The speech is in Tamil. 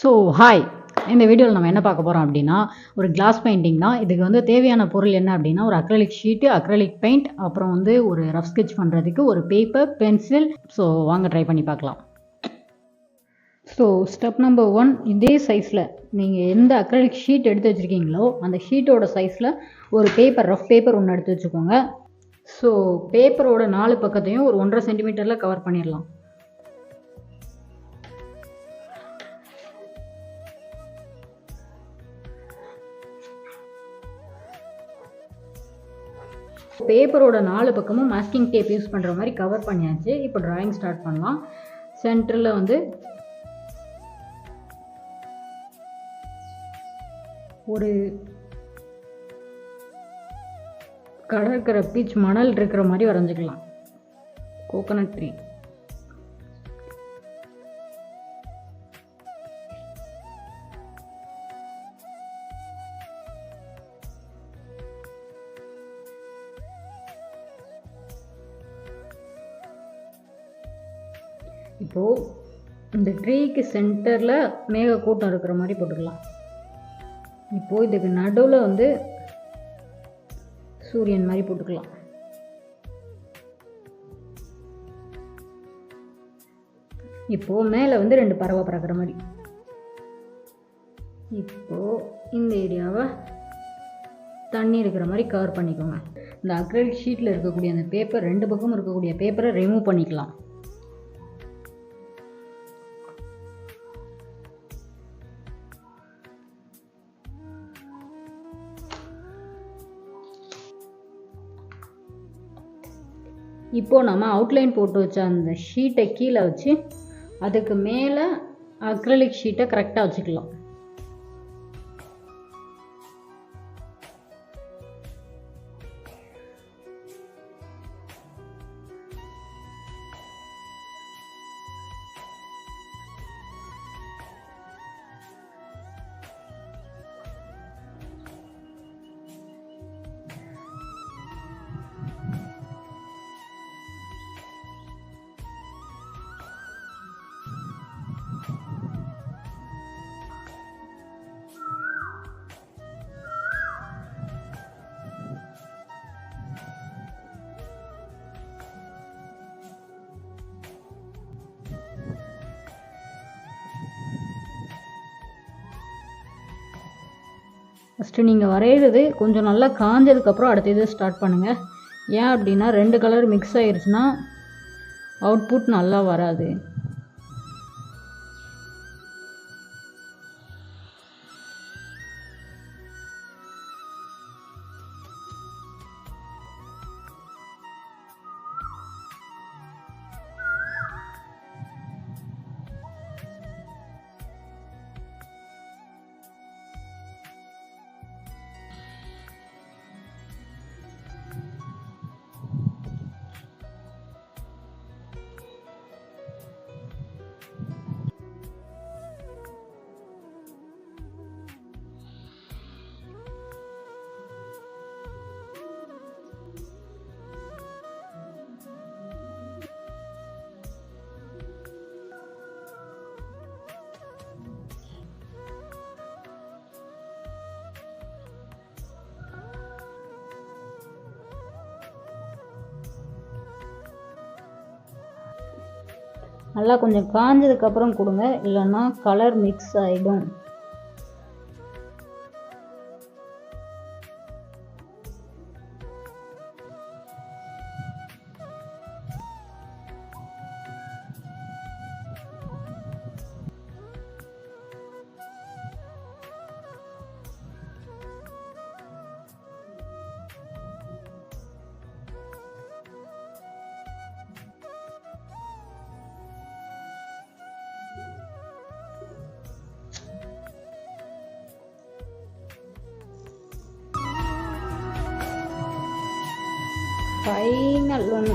ஸோ ஹாய், இந்த வீடியோவில் நம்ம என்ன பார்க்க போகிறோம் அப்படின்னா ஒரு கிளாஸ் பெயிண்டிங் தான். இதுக்கு வந்து தேவையான பொருள் என்ன அப்படின்னா ஒரு அக்ரலிக் ஷீட்டு, அக்ரலிக் பெயிண்ட், அப்புறம் வந்து ஒரு ரஃப் ஸ்கெட்ச் பண்ணுறதுக்கு ஒரு பேப்பர், பென்சில். ஸோ வாங்க ட்ரை பண்ணி பார்க்கலாம். ஸோ ஸ்டெப் நம்பர் 1, இதே சைஸில் நீங்கள் எந்த அக்ரலிக் ஷீட் எடுத்து வச்சுருக்கீங்களோ அந்த ஷீட்டோட சைஸில் ஒரு பேப்பர், ரஃப் பேப்பர் ஒன்று எடுத்து வச்சுக்கோங்க. ஸோ பேப்பரோட 4 பக்கத்தையும் ஒரு 1.5 சென்டிமீட்டரில் கவர் பண்ணிடலாம். பேப்பரோட 4 பக்கமும் மாஸ்கிங் டேப் யூஸ் பண்ணுற மாதிரி கவர் பண்ணியாச்சு. இப்போ டிராயிங் ஸ்டார்ட் பண்ணலாம். சென்டரில் வந்து ஒரு கடற்கரை பீச் மணல் இருக்கிற மாதிரி வரைஞ்சிக்கலாம். Coconut tree. இப்போது இந்த ட்ரீக்கு சென்டரில் மேகக்கூட்டம் இருக்கிற மாதிரி போட்டுக்கலாம். இப்போது இதுக்கு நடுவில் வந்து சூரியன் மாதிரி போட்டுக்கலாம். இப்போது மேலே வந்து 2 பறவை பறக்கிற மாதிரி. இப்போது இந்த ஏரியாவை தண்ணி இருக்கிற மாதிரி கவர் பண்ணிக்கோங்க. இந்த அக்ரிலிக் ஷீட்டில் இருக்கக்கூடிய அந்த பேப்பர், 2 பக்கமும் இருக்கக்கூடிய பேப்பரை ரிமூவ் பண்ணிக்கலாம். இப்போது நம்ம அவுட்லைன் போட்டு வச்ச அந்த ஷீட்டை கீழே வச்சு அதுக்கு மேலே அக்ரிலிக் ஷீட்டை கரெக்டாக வச்சுக்கலாம். ஃபஸ்ட்டு நீங்கள் வரைகிறது கொஞ்சம் நல்லா காஞ்சதுக்கப்புறம் அடுத்த இது ஸ்டார்ட் பண்ணுங்கள். ஏன் அப்படின்னா 2 கலர் மிக்ஸ் ஆகிருச்சுன்னா அவுட்புட் நல்லா வராது. நல்லா கொஞ்சம் காஞ்சதுக்கப்புறம் கொடுங்க, இல்லைன்னா கலர் மிக்ஸ் ஆகிடும். ஃபைனல் ஒன்று